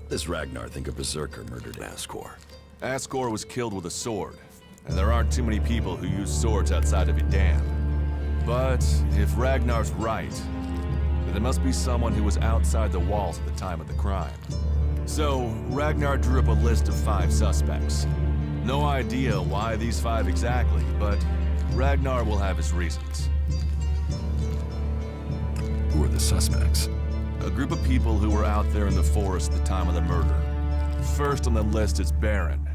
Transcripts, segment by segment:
Does Ragnar think a berserker murdered Ascor? Ascor was killed with a sword, and there aren't too many people who use swords outside of Edan. But if Ragnar's right, then it must be someone who was outside the walls at the time of the crime. So, Ragnar drew up a list of 5 suspects. No idea why these 5 exactly, but Ragnar will have his reasons. Who are the suspects? A group of people who were out there in the forest at the time of the murder. First on the list is Baron.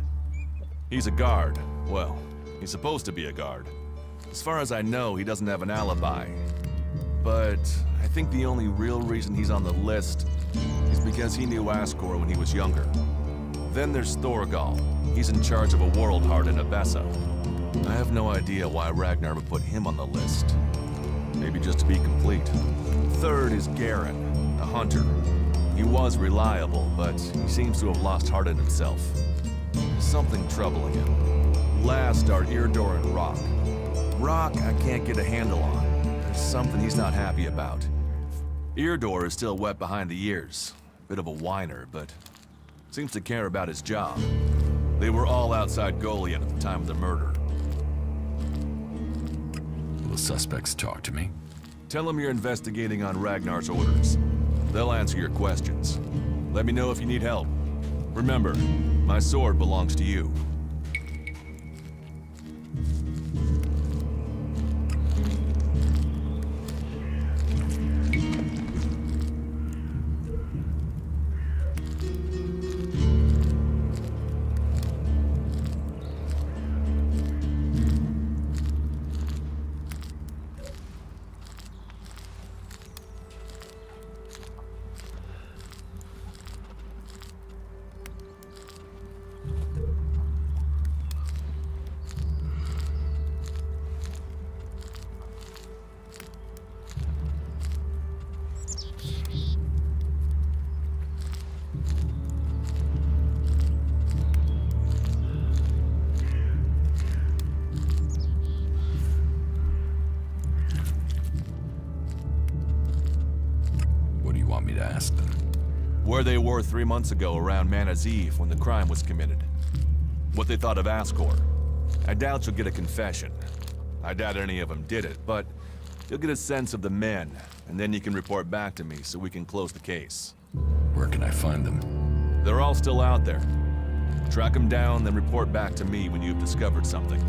He's a guard. Well, he's supposed to be a guard. As far as I know, he doesn't have an alibi. But I think the only real reason he's on the list is because he knew Ascor when he was younger. Then there's Thorgal. He's in charge of a world heart in Abessa. I have no idea why Ragnar would put him on the list. Maybe just to be complete. Third is Garen, a hunter. He was reliable, but he seems to have lost heart in himself. Something troubling him. Last are Irdor and Rock. Rock I can't get a handle on. There's something he's not happy about. Irdor is still wet behind the ears. Bit of a whiner, but seems to care about his job. They were all outside Goliath at the time of the murder. Will the suspects talk to me? Tell them you're investigating on Ragnar's orders. They'll answer your questions. Let me know if you need help. Remember, my sword belongs to you. Where they were 3 months ago around Mana's Eve when the crime was committed. What they thought of Ascor. I doubt you'll get a confession. I doubt any of them did it, but you'll get a sense of the men, and then you can report back to me so we can close the case. Where can I find them? They're all still out there. Track them down, then report back to me when you've discovered something.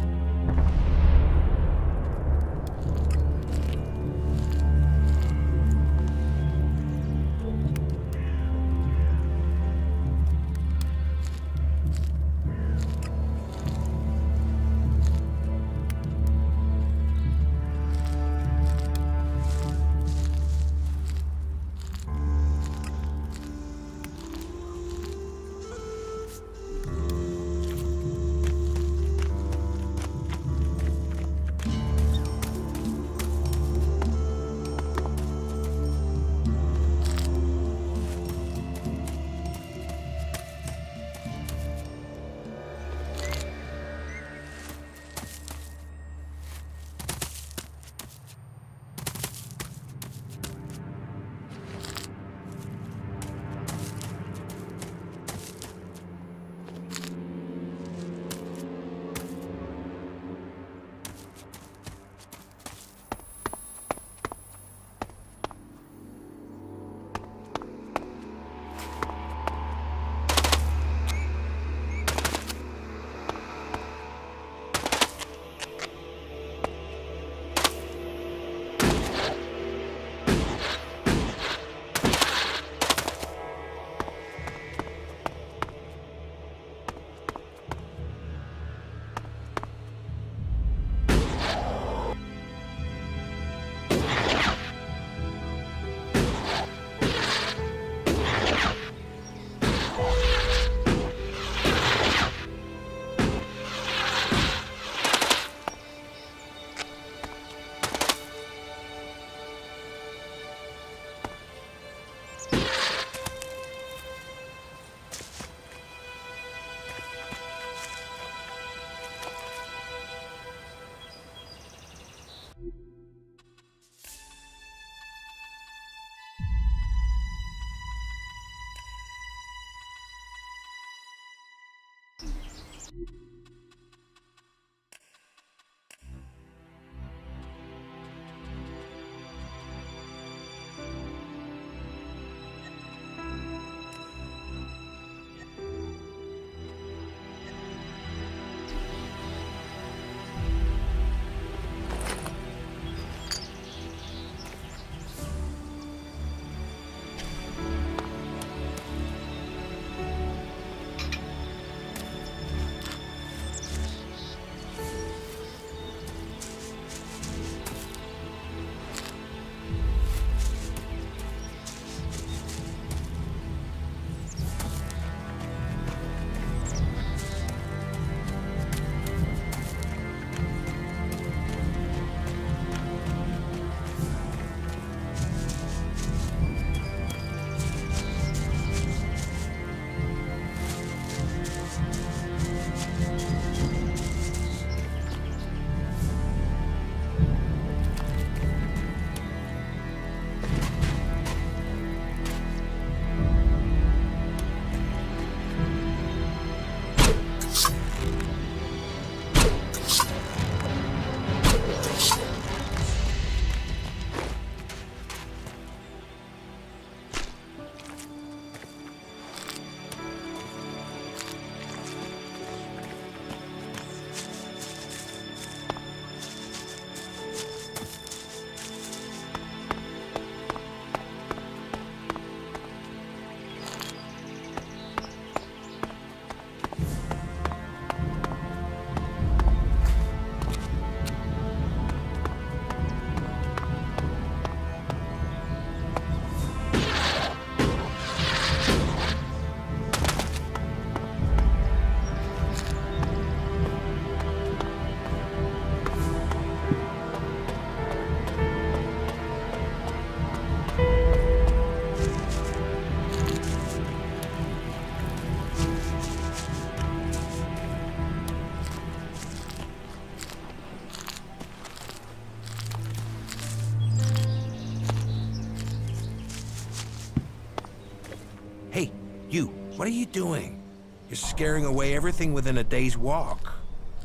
What are you doing? You're scaring away everything within a day's walk.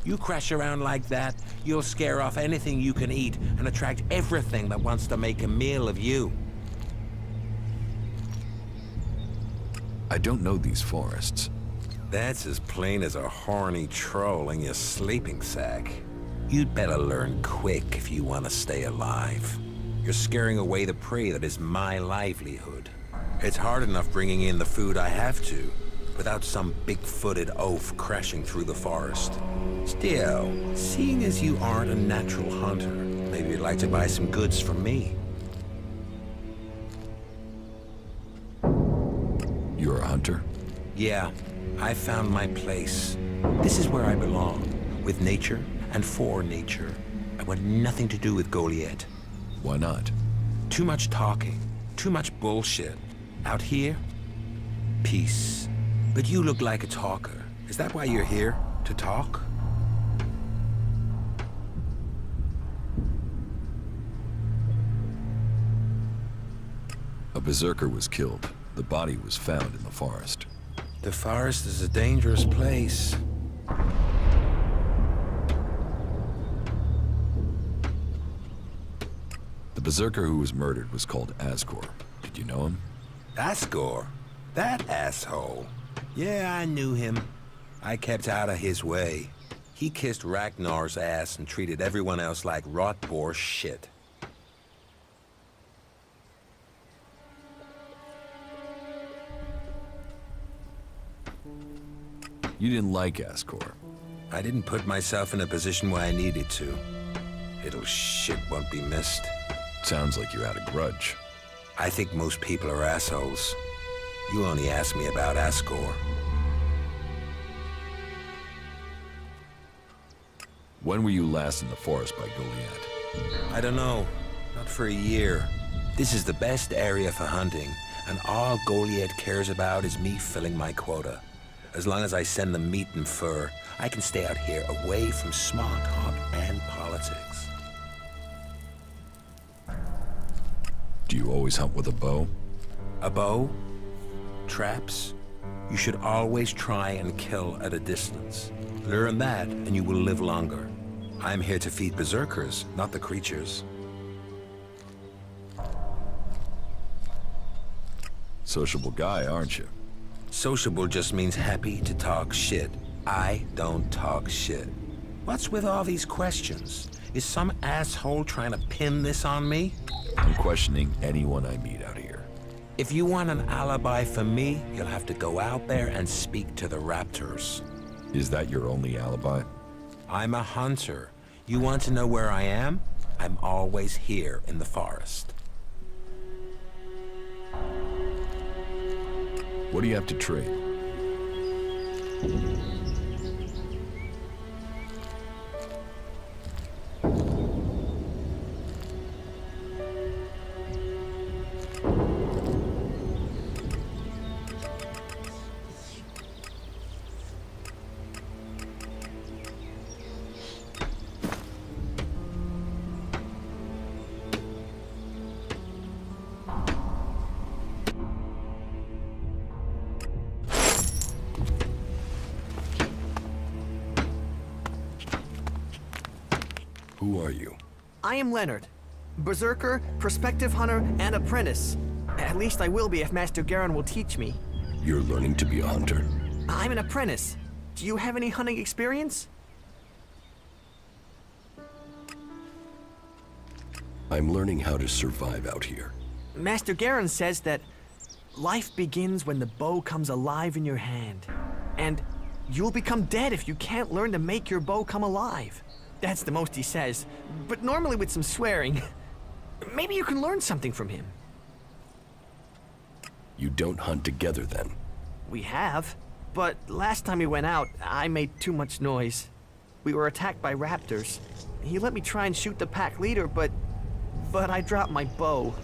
You crash around like that, you'll scare off anything you can eat and attract everything that wants to make a meal of you. I don't know these forests. That's as plain as a horny troll in your sleeping sack. You'd better learn quick if you want to stay alive. You're scaring away the prey that is my livelihood. It's hard enough bringing in the food I have to, without some big-footed oaf crashing through the forest. Still, seeing as you aren't a natural hunter, maybe you'd like to buy some goods from me. You're a hunter? Yeah, I found my place. This is where I belong, with nature and for nature. I want nothing to do with Goliath. Why not? Too much talking, too much bullshit. Out here, peace. But you look like a talker. Is that why you're here? To talk? A berserker was killed. The body was found in the forest. The forest is a dangerous place. The berserker who was murdered was called Asgore. Did you know him? Asgore? That asshole. Yeah, I knew him. I kept out of his way. He kissed Ragnar's ass and treated everyone else like rot-bore shit. You didn't like Asgore. I didn't put myself in a position where I needed to. Little shit won't be missed. Sounds like you had a grudge. I think most people are assholes. You only asked me about Asgore. When were you last in the forest by Goliath? I don't know. Not for a year. This is the best area for hunting, and all Goliath cares about is me filling my quota. As long as I send them meat and fur, I can stay out here away from smart talk and politics. Do you always hunt with a bow? A bow? Traps? You should always try and kill at a distance. Learn that, and you will live longer. I'm here to feed berserkers, not the creatures. Sociable guy, aren't you? Sociable just means happy to talk shit. I don't talk shit. What's with all these questions? Is some asshole trying to pin this on me? I'm questioning anyone I meet out here. If you want an alibi for me, you'll have to go out there and speak to the raptors. Is that your only alibi? I'm a hunter. You want to know where I am? I'm always here in the forest. What do you have to trade? Who are you? I am Leonard. Berserker, prospective hunter, and apprentice. At least I will be if Master Garen will teach me. You're learning to be a hunter. I'm an apprentice. Do you have any hunting experience? I'm learning how to survive out here. Master Garen says that life begins when the bow comes alive in your hand. And you'll become dead if you can't learn to make your bow come alive. That's the most he says, but normally with some swearing. Maybe you can learn something from him. You don't hunt together then? We have, but last time we went out, I made too much noise. We were attacked by raptors. He let me try and shoot the pack leader, but I dropped my bow.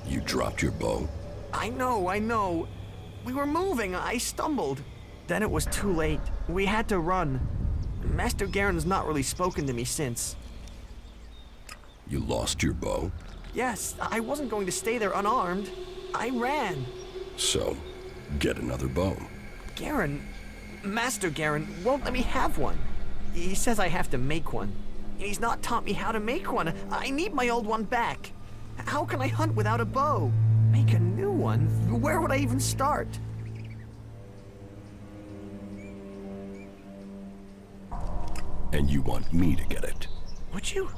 You dropped your bow? I know. We were moving, I stumbled. Then it was too late. We had to run. Master Garen's not really spoken to me since. You lost your bow? Yes, I wasn't going to stay there unarmed. I ran. So, get another bow. Garen, Master Garen, won't let me have one. He says I have to make one. He's not taught me how to make one. I need my old one back. How can I hunt without a bow? Make a new one? Where would I even start? And you want me to get it? Would you?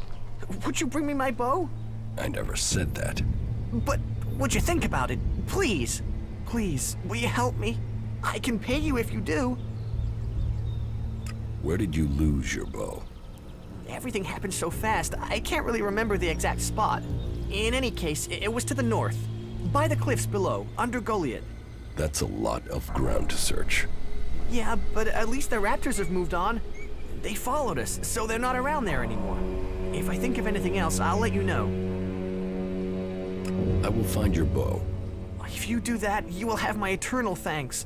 Would you bring me my bow? I never said that. But would you think about it? Please. Please, will you help me? I can pay you if you do. Where did you lose your bow? Everything happened so fast, I can't really remember the exact spot. In any case, it was to the north, by the cliffs below, under Goliath. That's a lot of ground to search. Yeah, but at least the raptors have moved on. They followed us, so they're not around there anymore. If I think of anything else, I'll let you know. I will find your bow. If you do that, you will have my eternal thanks.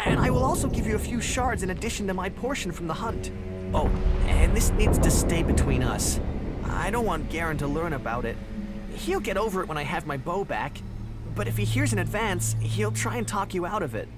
And I will also give you a few shards in addition to my portion from the hunt. Oh, and this needs to stay between us. I don't want Garen to learn about it. He'll get over it when I have my bow back. But if he hears in advance, he'll try and talk you out of it.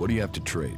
What do you have to trade?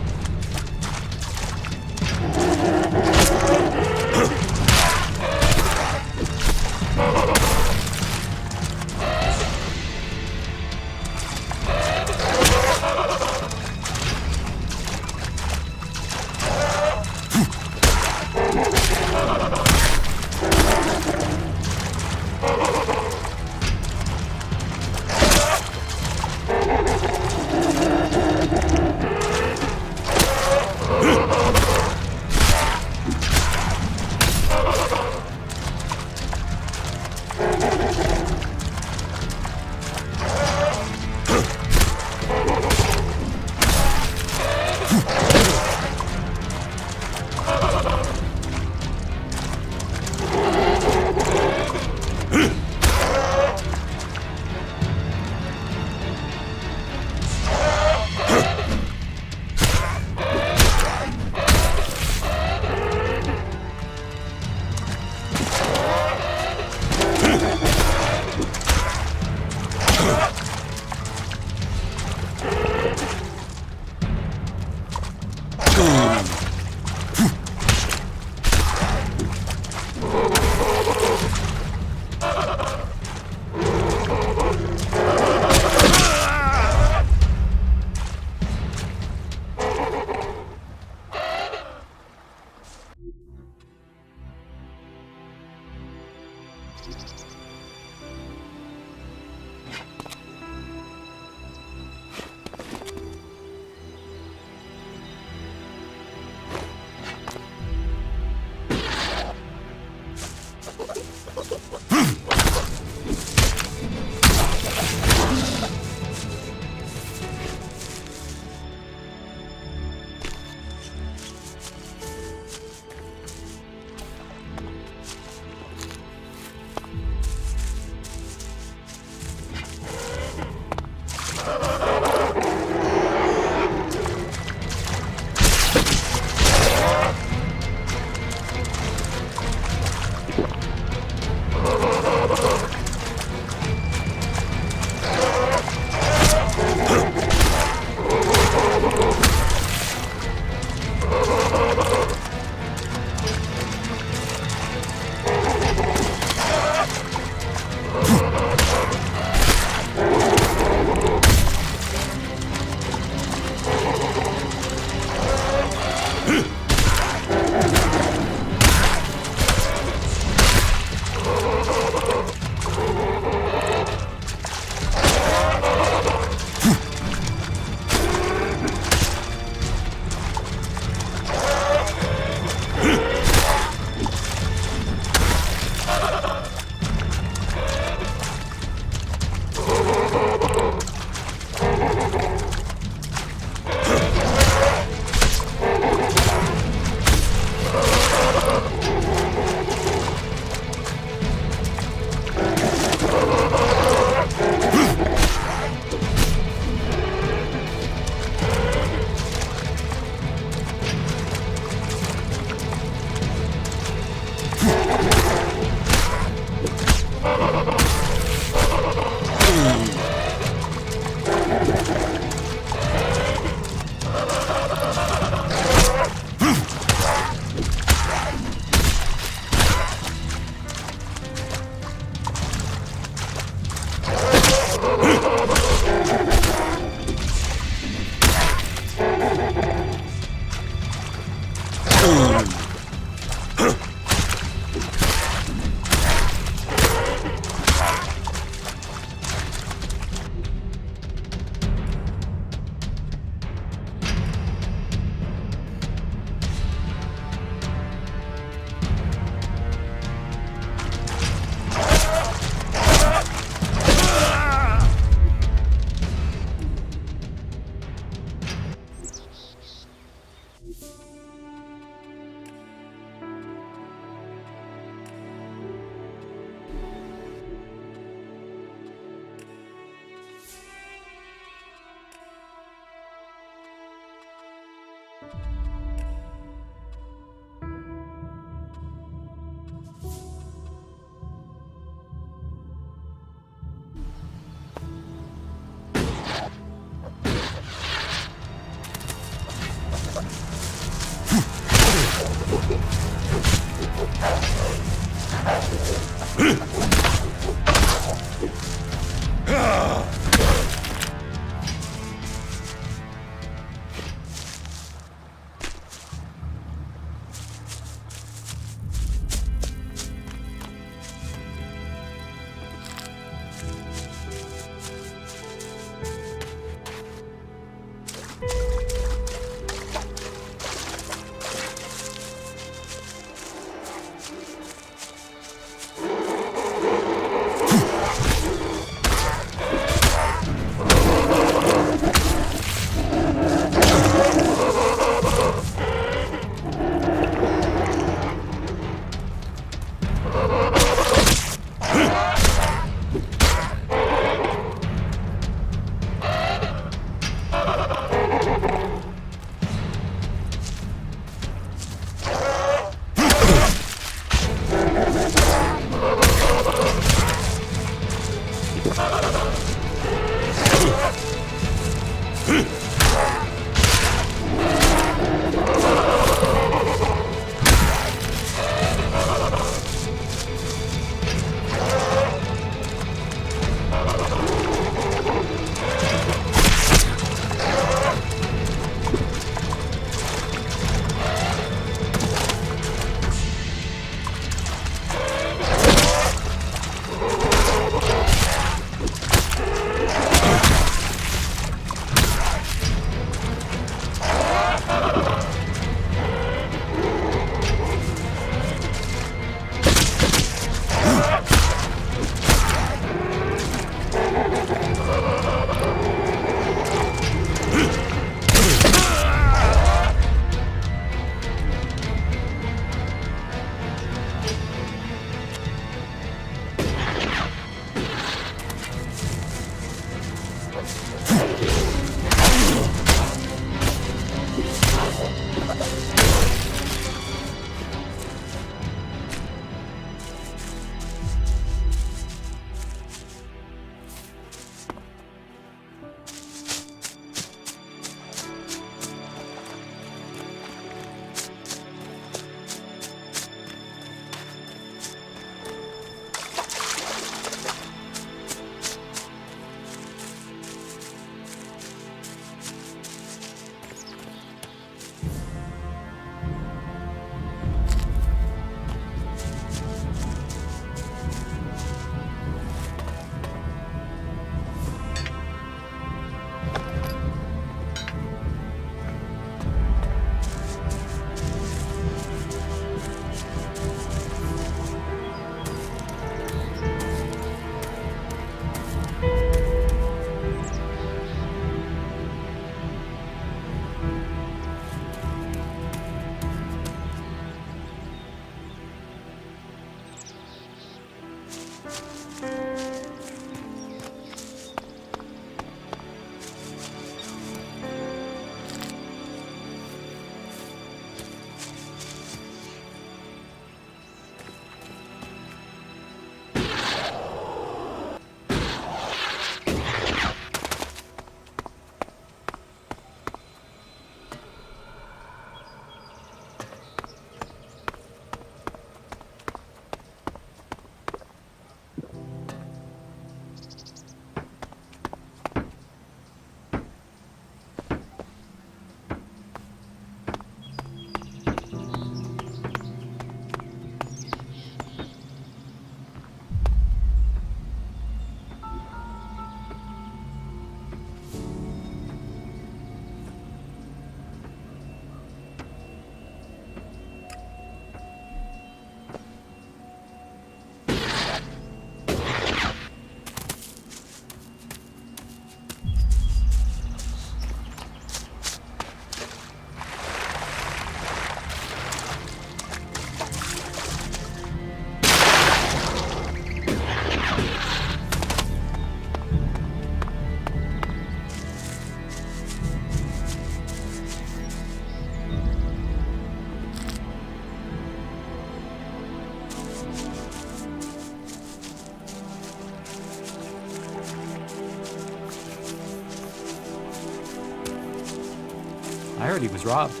I heard he was robbed.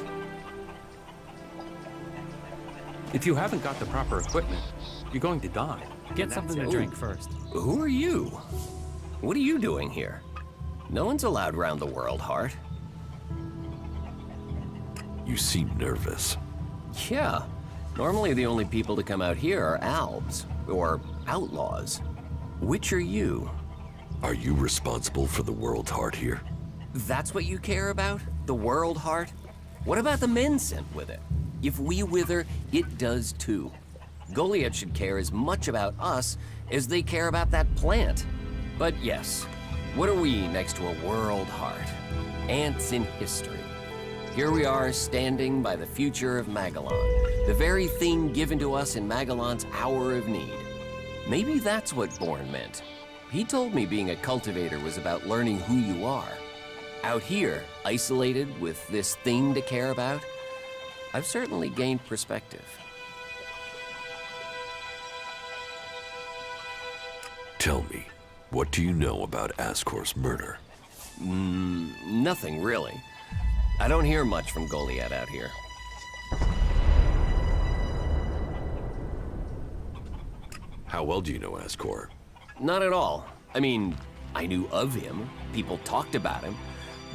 If you haven't got the proper equipment, you're going to die. Get something to drink first. Who are you? What are you doing here? No one's allowed round the world, Hart. You seem nervous. Yeah. Normally the only people to come out here are albs, or outlaws. Which are you? Are you responsible for the world heart here? That's what you care about? The world, Hart? What about the men sent with it? If we wither, it does too. Goliath should care as much about us as they care about that plant. But yes, what are we next to a world heart? Ants in history. Here we are standing by the future of Magellan, the very thing given to us in Magellan's hour of need. Maybe that's what Bourne meant. He told me being a cultivator was about learning who you are. Out here, isolated with this thing to care about, I've certainly gained perspective. Tell me, what do you know about Ascor's murder? Nothing really. I don't hear much from Goliath out here. How well do you know Ascor? Not at all. I mean, I knew of him, people talked about him,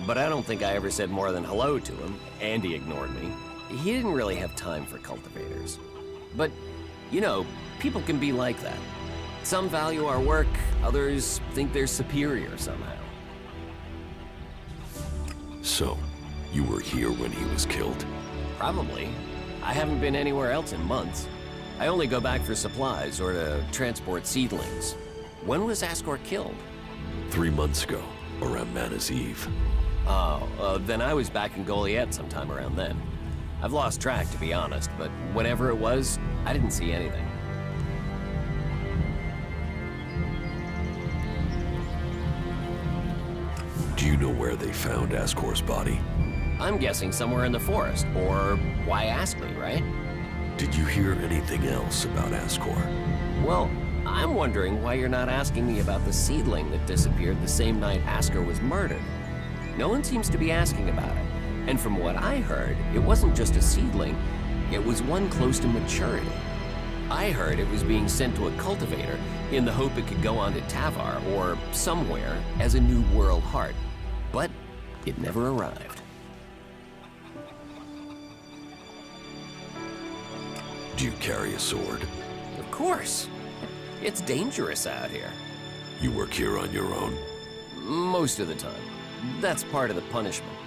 but I don't think I ever said more than hello to him, and he ignored me. He didn't really have time for cultivators. But, you know, people can be like that. Some value our work, others think they're superior somehow. So, you were here when he was killed? Probably. I haven't been anywhere else in months. I only go back for supplies or to transport seedlings. When was Ascor killed? 3 months ago, around Mana's Eve. Oh, then I was back in Goliath sometime around then. I've lost track, to be honest, but whenever it was, I didn't see anything. Do you know where they found Ascor's body? I'm guessing somewhere in the forest, or why ask me, right? Did you hear anything else about Ascor? Well, I'm wondering why you're not asking me about the seedling that disappeared the same night Ascor was murdered. No one seems to be asking about it, and from what I heard, it wasn't just a seedling, it was one close to maturity. I heard it was being sent to a cultivator in the hope it could go on to Tavar or somewhere as a new world heart, but it never arrived. Do you carry a sword? Of course. It's dangerous out here. You work here on your own? Most of the time. That's part of the punishment.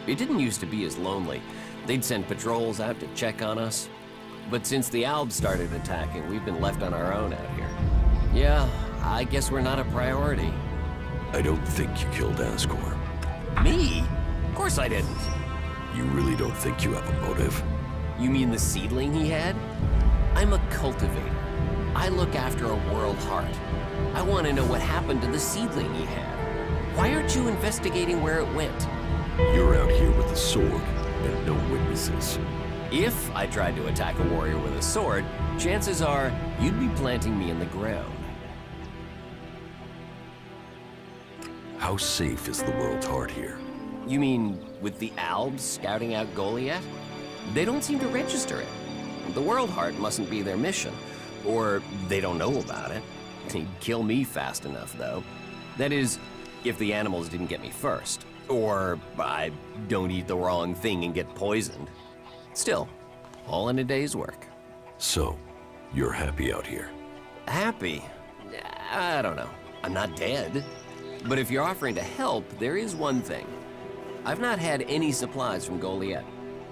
It didn't used to be as lonely. They'd send patrols out to check on us. But since the Albs started attacking, we've been left on our own out here. Yeah, I guess we're not a priority. I don't think you killed Ascor. Me? Of course I didn't. You really don't think you have a motive? You mean the seedling he had? I'm a cultivator. I look after a world heart. I want to know what happened to the seedling he had. Why aren't you investigating where it went? You're out here with a sword and no witnesses. If I tried to attack a warrior with a sword, chances are you'd be planting me in the ground. How safe is the world heart here? You mean with the Albs scouting out Goliath? They don't seem to register it. The World Heart mustn't be their mission, or they don't know about it. They'd kill me fast enough, though. That is, if the animals didn't get me first, or I don't eat the wrong thing and get poisoned. Still, all in a day's work. So, you're happy out here? Happy? I don't know. I'm not dead. But if you're offering to help, there is one thing. I've not had any supplies from Goliath.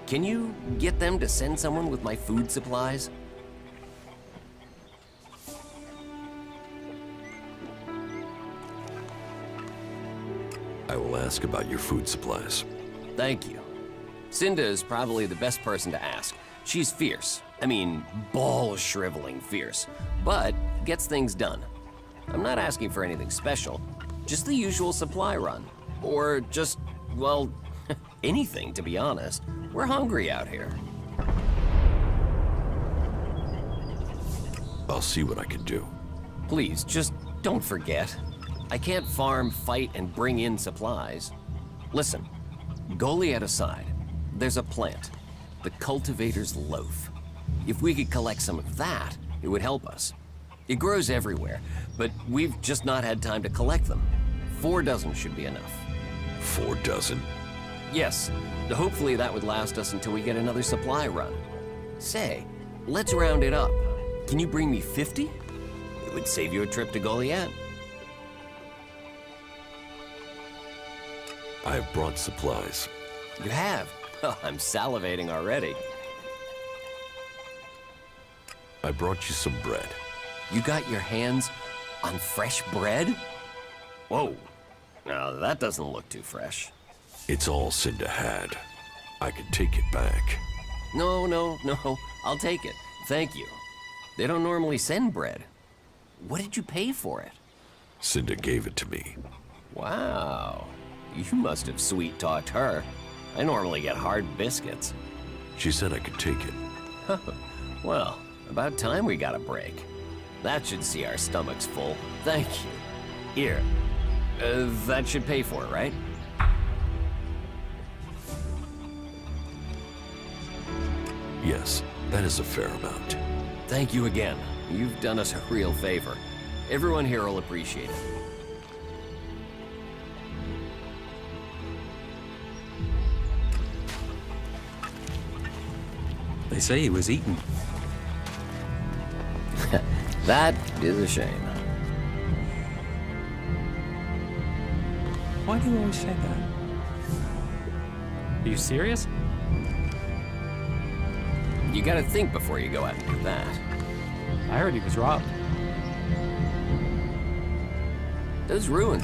Can you get them to send someone with my food supplies? I will ask about your food supplies. Thank you. Cinda is probably the best person to ask. She's fierce. I mean, ball-shriveling fierce. But gets things done. I'm not asking for anything special. Just the usual supply run. Or just, well, anything, to be honest. We're hungry out here. I'll see what I can do. Please, just don't forget. I can't farm, fight, and bring in supplies. Listen, Goliath aside, there's a plant, the cultivator's loaf. If we could collect some of that, it would help us. It grows everywhere, but we've just not had time to collect them. 4 dozen should be enough. 4 dozen? Yes, hopefully that would last us until we get another supply run. Say, let's round it up. Can you bring me 50? It would save you a trip to Goliad. I have brought supplies. You have? Oh, I'm salivating already. I brought you some bread. You got your hands on fresh bread? Whoa. Now, that doesn't look too fresh. It's all Cinda had. I can take it back. No. I'll take it. Thank you. They don't normally send bread. What did you pay for it? Cinda gave it to me. Wow. You must have sweet-talked her. I normally get hard biscuits. She said I could take it. Well, about time we got a break. That should see our stomachs full. Thank you. Here. That should pay for it, right? Yes, that is a fair amount. Thank you again. You've done us a real favor. Everyone here will appreciate it. They say he was eaten. That is a shame. Why do you always say that? Are you serious? You gotta think before you go out and do that. I heard he was robbed. Those ruins.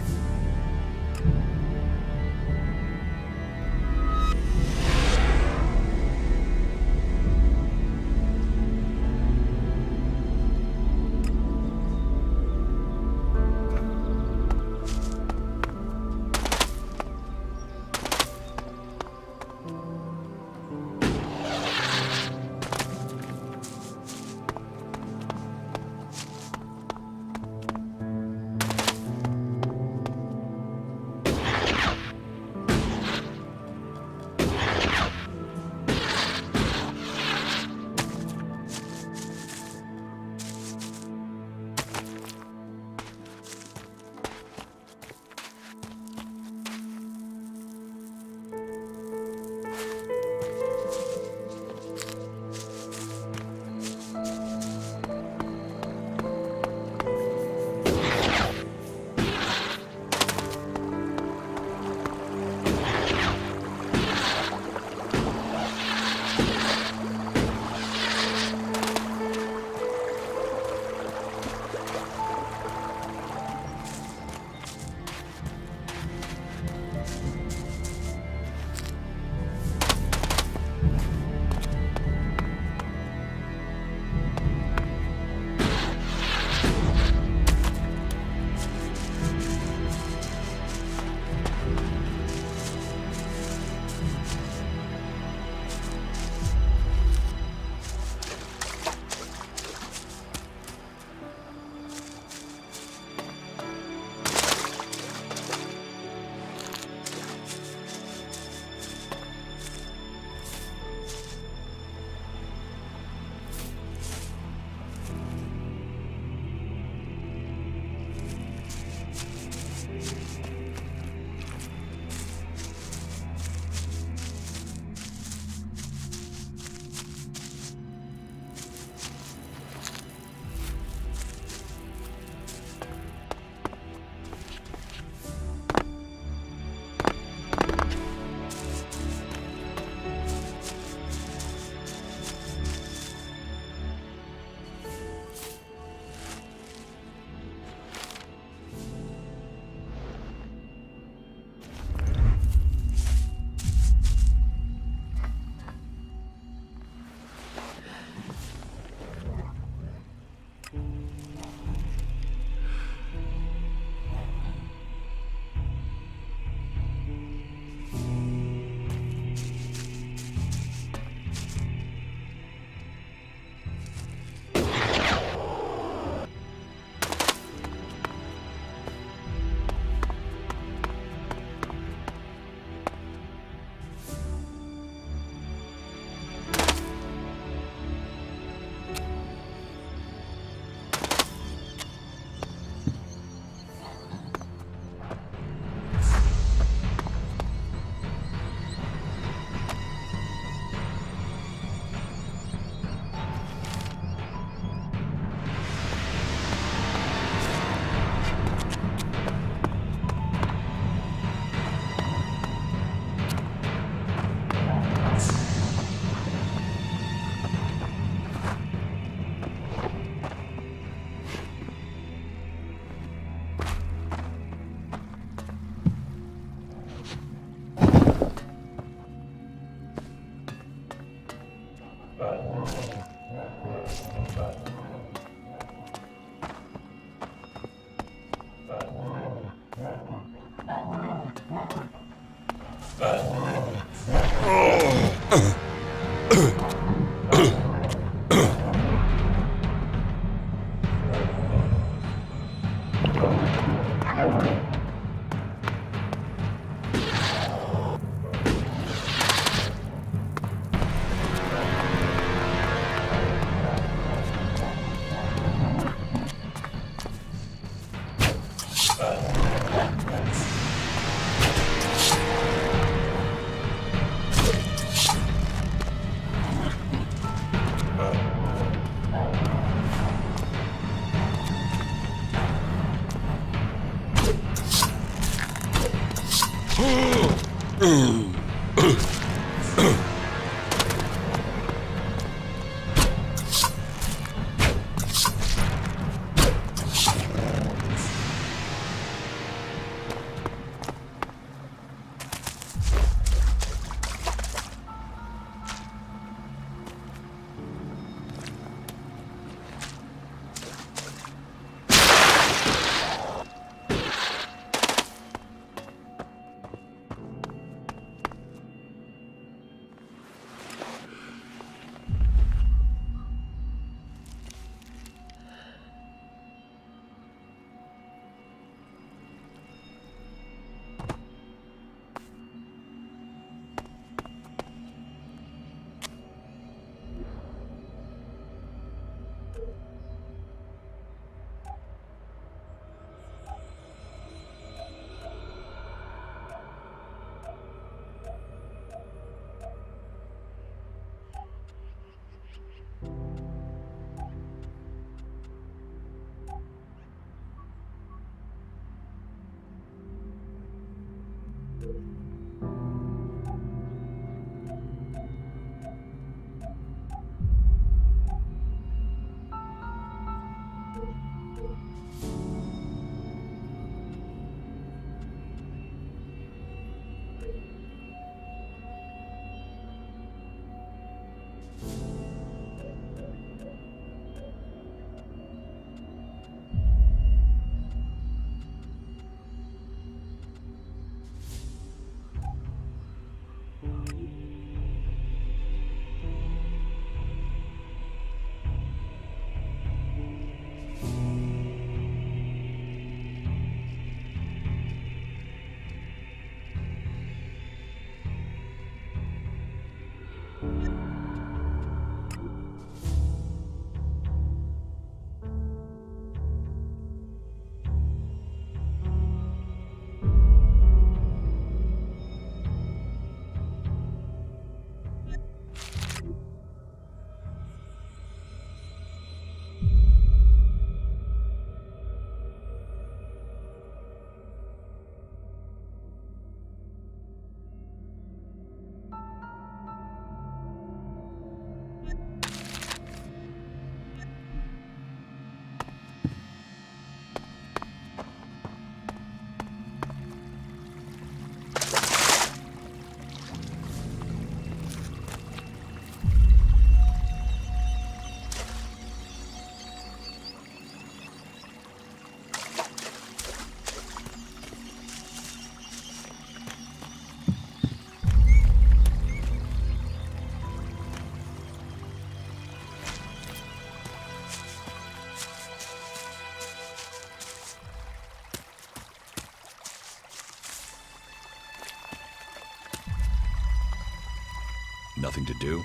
Nothing to do?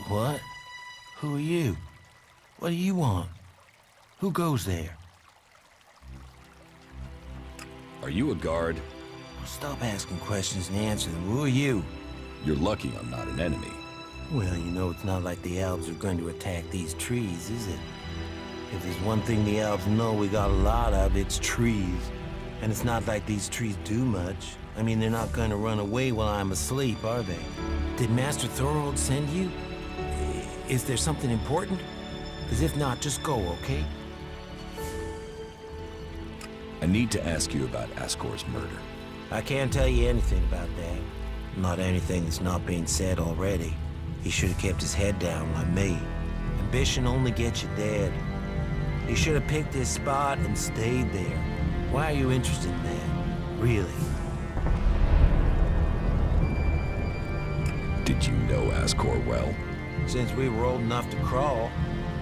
What? Who are you? What do you want? Who goes there? Are you a guard? Stop asking questions and answer them. Who are you? You're lucky I'm not an enemy. Well, you know, it's not like the elves are going to attack these trees, is it? If there's one thing the elves know we got a lot of, it's trees. And it's not like these trees do much. I mean, they're not going to run away while I'm asleep, are they? Did Master Thorold send you? Is there something important? Because if not, just go, okay? I need to ask you about Ascor's murder. I can't tell you anything about that. Not anything that's not being said already. He should have kept his head down like me. Ambition only gets you dead. He should have picked his spot and stayed there. Why are you interested in that? Really? Did you know Ascor well? Since we were old enough to crawl,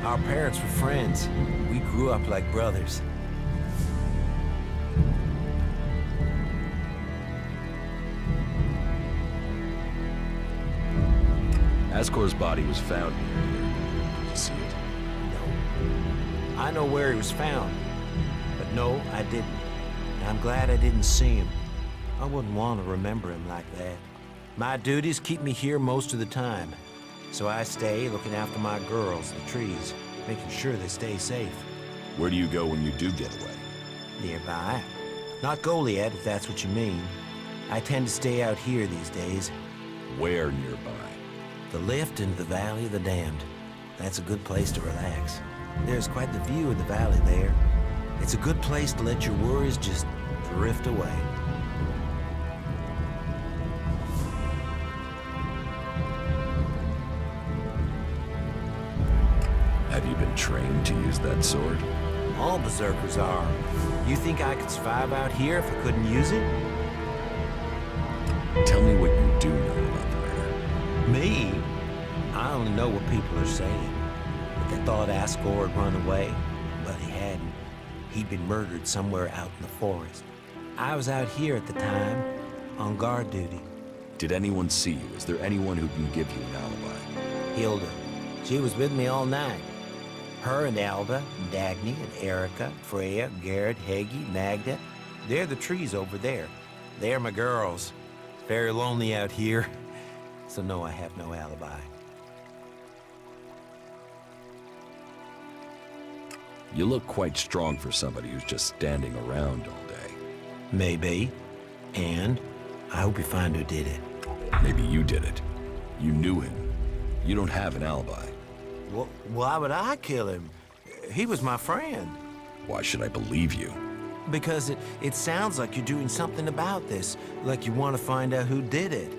our parents were friends. We grew up like brothers. Ascor's body was found near here. Did you see it? No. I know where he was found. But no, I didn't. And I'm glad I didn't see him. I wouldn't want to remember him like that. My duties keep me here most of the time. So I stay looking after my girls, the trees, making sure they stay safe. Where do you go when you do get away? Nearby. Not Goliad, if that's what you mean. I tend to stay out here these days. Where nearby? The lift into the Valley of the Damned. That's a good place to relax. There's quite the view of the valley there. It's a good place to let your worries just drift away. Have you been trained to use that sword? All berserkers are. You think I could survive out here if I couldn't use it? Tell me what you do know about the murder. Me? I only know what people are saying. But they thought Ascor had run away, but he hadn't. He'd been murdered somewhere out in the forest. I was out here at the time, on guard duty. Did anyone see you? Is there anyone who can give you an alibi? Hilda. She was with me all night. Her and Alba, and Dagny, and Erica, Freya, Garrett, Heggie, Magda. They're the trees over there. They're my girls. Very lonely out here. So no, I have no alibi. You look quite strong for somebody who's just standing around all day. Maybe. And I hope you find who did it. Maybe you did it. You knew him. You don't have an alibi. Why would I kill him? He was my friend. Why should I believe you? Because it sounds like you're doing something about this, like you want to find out who did it.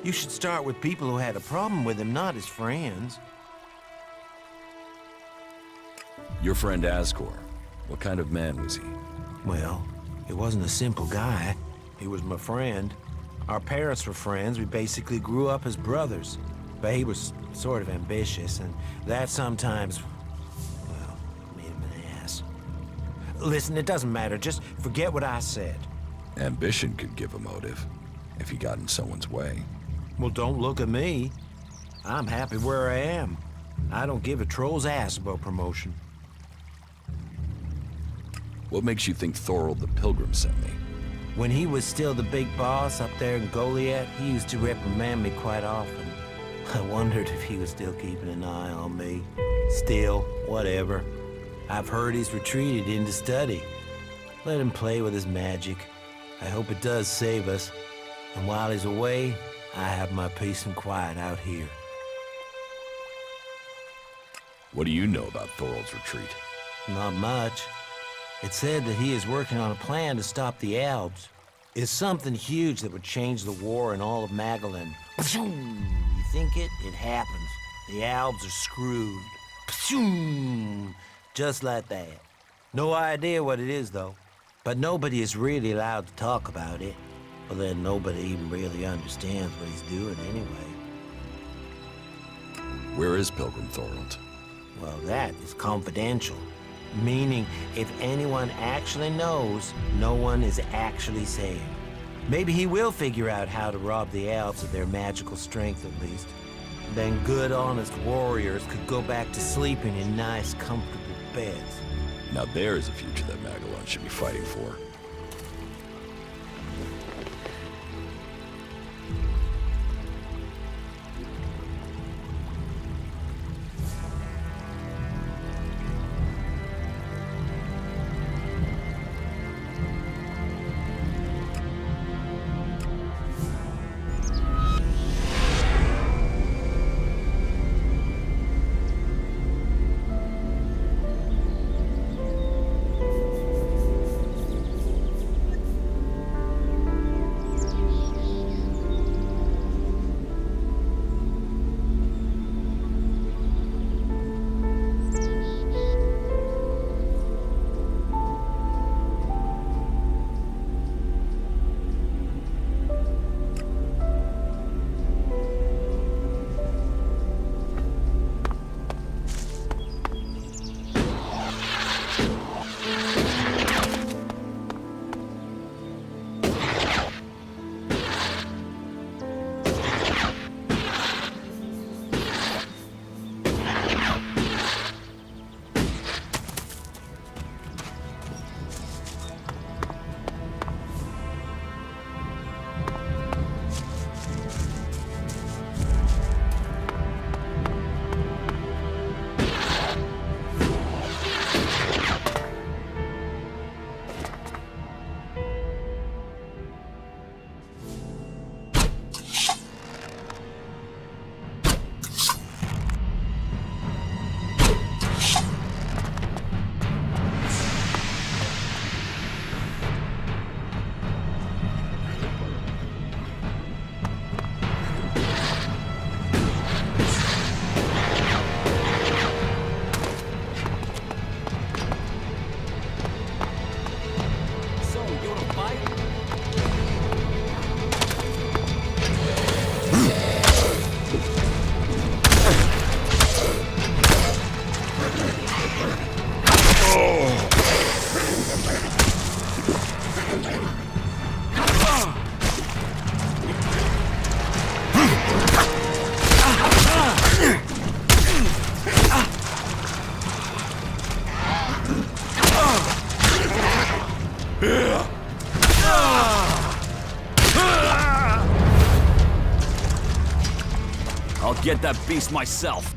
You should start with people who had a problem with him, not his friends. Your friend Ascor. What kind of man was he? Well, he wasn't a simple guy. He was my friend. Our parents were friends. We basically grew up as brothers. But he was sort of ambitious, and that sometimes, well, made him an ass. Listen, it doesn't matter. Just forget what I said. Ambition could give a motive, if he got in someone's way. Well, don't look at me. I'm happy where I am. I don't give a troll's ass about promotion. What makes you think Thorold the Pilgrim sent me? When he was still the big boss up there in Goliath, he used to reprimand me quite often. I wondered if he was still keeping an eye on me. Still, whatever. I've heard he's retreated into study. Let him play with his magic. I hope it does save us. And while he's away, I have my peace and quiet out here. What do you know about Thorold's retreat? Not much. It said that he is working on a plan to stop the Alps. It's something huge that would change the war in all of Magellan. You think it? It happens. The Alps are screwed. Just like that. No idea what it is, though. But nobody is really allowed to talk about it. Well, then nobody even really understands what he's doing anyway. Where is Pilgrim Thorold? Well, that is confidential. Meaning, if anyone actually knows, no one is actually saying. Maybe he will figure out how to rob the elves of their magical strength, at least. Then good, honest warriors could go back to sleeping in nice, comfortable beds. Now there's a future that Magellan should be fighting for. You wanna fight? I'll get that beast myself.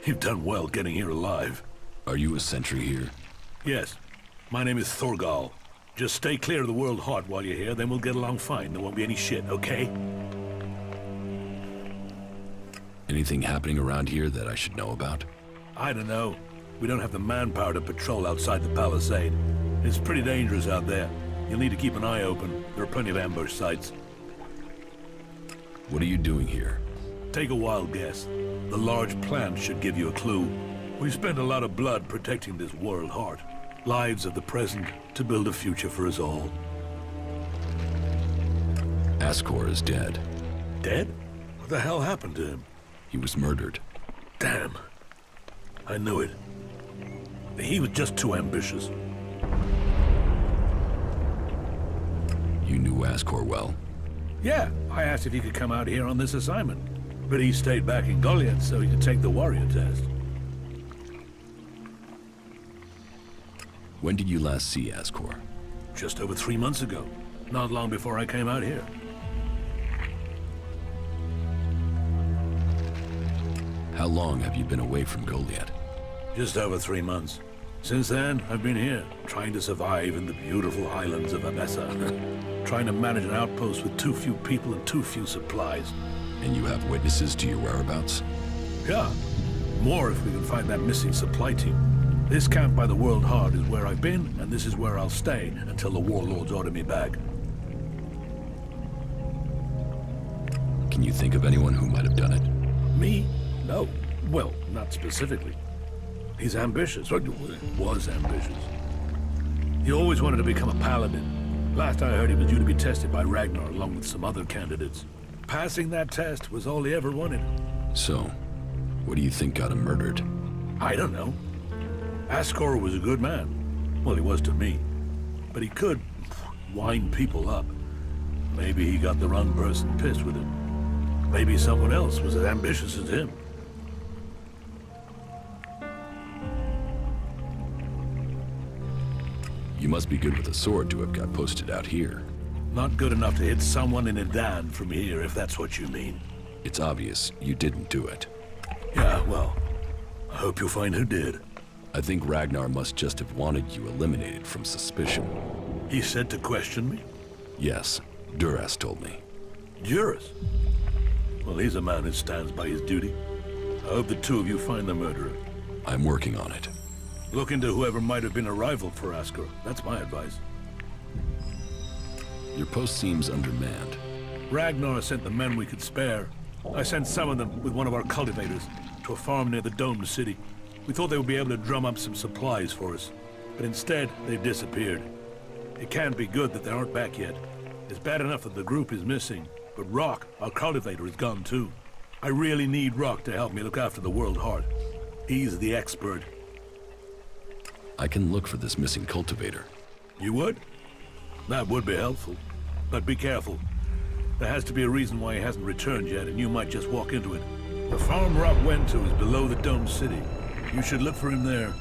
You've done well getting here alive. Are you a sentry here? Yes. My name is Thorgal. Just stay clear of the World Heart while you're here, then we'll get along fine. There won't be any shit, okay? Anything happening around here that I should know about? I don't know. We don't have the manpower to patrol outside the palisade. It's pretty dangerous out there. You'll need to keep an eye open. There are plenty of ambush sites. What are you doing here? Take a wild guess. The large plant should give you a clue. We've spent a lot of blood protecting this World Heart. Lives of the present to build a future for us all. Ascor is dead. Dead? What the hell happened to him? He was murdered. Damn. I knew it. He was just too ambitious. You knew Ascor well? Yeah, I asked if he could come out here on this assignment. But he stayed back in Goliath so he could take the warrior test. When did you last see Ascor? Just over 3 months ago. Not long before I came out here. How long have you been away from Goliath? Just over 3 months. Since then, I've been here, trying to survive in the beautiful highlands of Abessa. Trying to manage an outpost with too few people and too few supplies. And you have witnesses to your whereabouts? Yeah. More if we can find that missing supply team. This camp by the World Heart is where I've been, and this is where I'll stay until the warlords order me back. Can you think of anyone who might have done it? Me? No. Well, not specifically. He's ambitious, or was ambitious. He always wanted to become a paladin. Last I heard, he was due to be tested by Ragnar along with some other candidates. Passing that test was all he ever wanted. So, what do you think got him murdered? I don't know. Ascor was a good man. Well, he was to me. But he could wind people up. Maybe he got the wrong person pissed with it. Maybe someone else was as ambitious as him. You must be good with a sword to have got posted out here. Not good enough to hit someone in Edan from here, if that's what you mean. It's obvious you didn't do it. Yeah, well, I hope you'll find who did. I think Ragnar must just have wanted you eliminated from suspicion. He said to question me? Yes, Duras told me. Juris? Well, he's a man who stands by his duty. I hope the two of you find the murderer. I'm working on it. Look into whoever might have been a rival for Ascor. That's my advice. Your post seems undermanned. Ragnar sent the men we could spare. I sent some of them with one of our cultivators to a farm near the domed city. We thought they would be able to drum up some supplies for us, but instead, they've disappeared. It can't be good that they aren't back yet. It's bad enough that the group is missing, but Rock, our cultivator, is gone too. I really need Rock to help me look after the World Heart. He's the expert. I can look for this missing cultivator. You would? That would be helpful. But be careful. There has to be a reason why he hasn't returned yet, and you might just walk into it. The farm Rock went to is below the domed city. You should look for him there.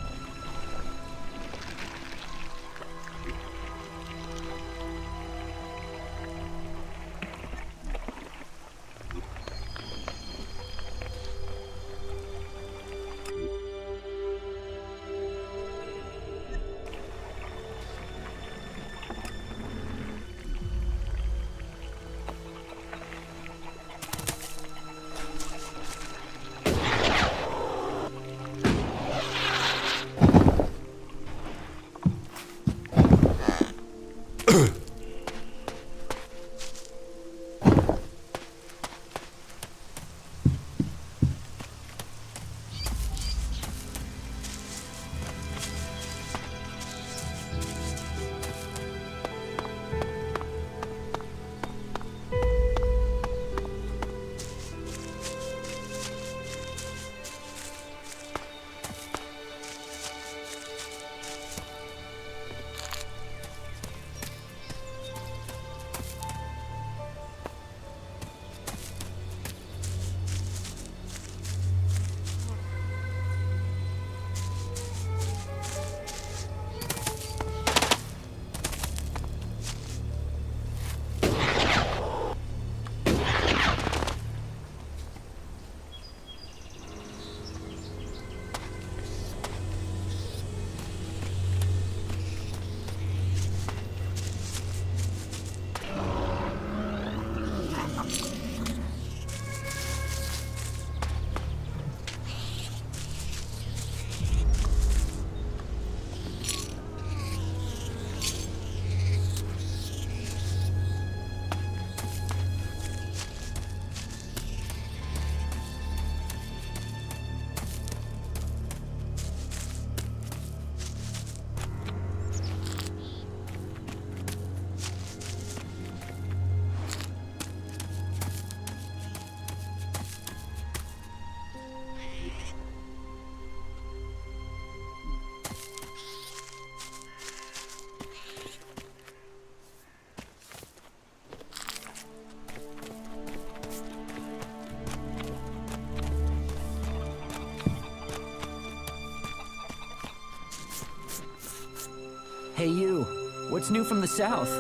Hey you, what's new from the south?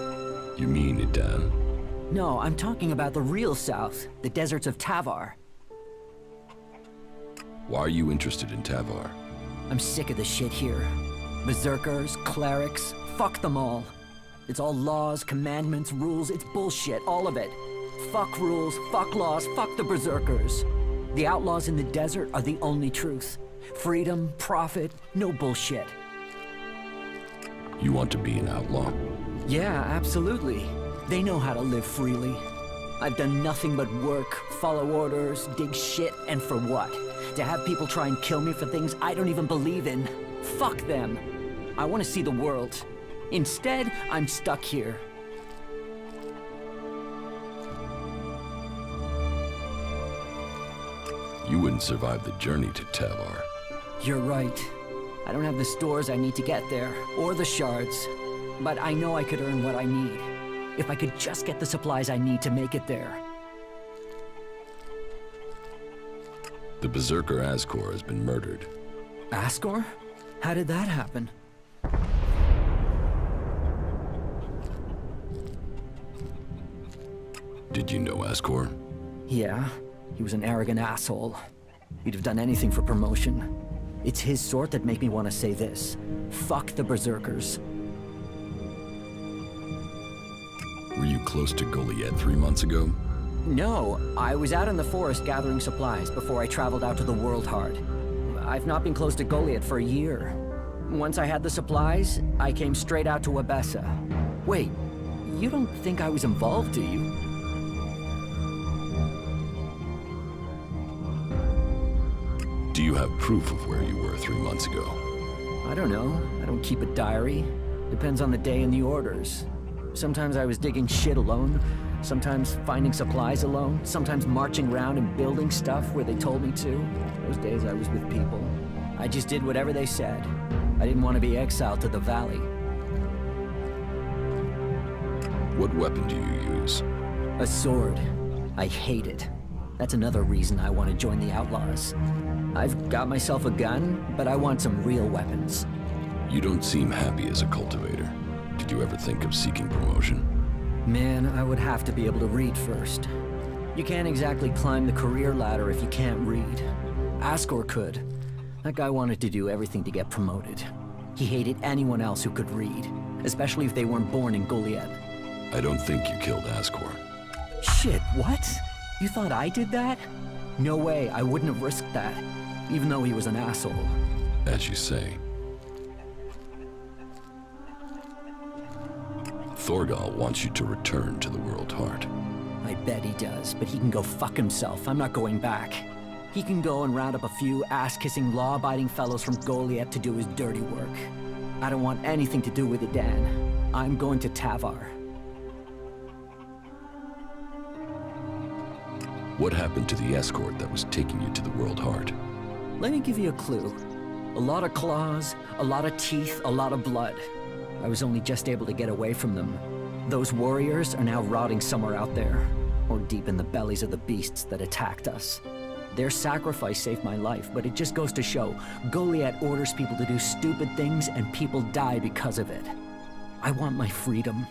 You mean it, Dan? No, I'm talking about the real south, the deserts of Tavar. Why are you interested in Tavar? I'm sick of the shit here. Berserkers, clerics, fuck them all. It's all laws, commandments, rules, it's bullshit, all of it. Fuck rules, fuck laws, fuck the berserkers. The outlaws in the desert are the only truth. Freedom, profit, no bullshit. You want to be an outlaw? Yeah, absolutely. They know how to live freely. I've done nothing but work, follow orders, dig shit, and for what? To have people try and kill me for things I don't even believe in. Fuck them. I want to see the world. Instead, I'm stuck here. You wouldn't survive the journey to Tavar. You're right. I don't have the stores I need to get there, or the shards. But I know I could earn what I need. If I could just get the supplies I need to make it there. The Berserker Ascor has been murdered. Ascor? How did that happen? Did you know Ascor? Yeah, he was an arrogant asshole. He'd have done anything for promotion. It's his sort that make me want to say this. Fuck the Berserkers. Were you close to Goliath 3 months ago? No, I was out in the forest gathering supplies before I traveled out to the World Heart. I've not been close to Goliath for a year. Once I had the supplies, I came straight out to Abessa. Wait, you don't think I was involved, do you? Do you have proof of where you were 3 months ago? I don't know. I don't keep a diary. Depends on the day and the orders. Sometimes I was digging shit alone, sometimes finding supplies alone, sometimes marching around and building stuff where they told me to. Those days I was with people. I just did whatever they said. I didn't want to be exiled to the valley. What weapon do you use? A sword. I hate it. That's another reason I want to join the Outlaws. I've got myself a gun, but I want some real weapons. You don't seem happy as a cultivator. Did you ever think of seeking promotion? Man, I would have to be able to read first. You can't exactly climb the career ladder if you can't read. Ascor could. That guy wanted to do everything to get promoted. He hated anyone else who could read, especially if they weren't born in Goliath. I don't think you killed Ascor. Shit, what? You thought I did that? No way, I wouldn't have risked that, even though he was an asshole. As you say. Thorgal wants you to return to the World Heart. I bet he does, but he can go fuck himself. I'm not going back. He can go and round up a few ass-kissing, law-abiding fellows from Goliath to do his dirty work. I don't want anything to do with it, Dan. I'm going to Tavar. What happened to the escort that was taking you to the World Heart? Let me give you a clue. A lot of claws, a lot of teeth, a lot of blood. I was only just able to get away from them. Those warriors are now rotting somewhere out there, or deep in the bellies of the beasts that attacked us. Their sacrifice saved my life, but it just goes to show, Goliath orders people to do stupid things and people die because of it. I want my freedom.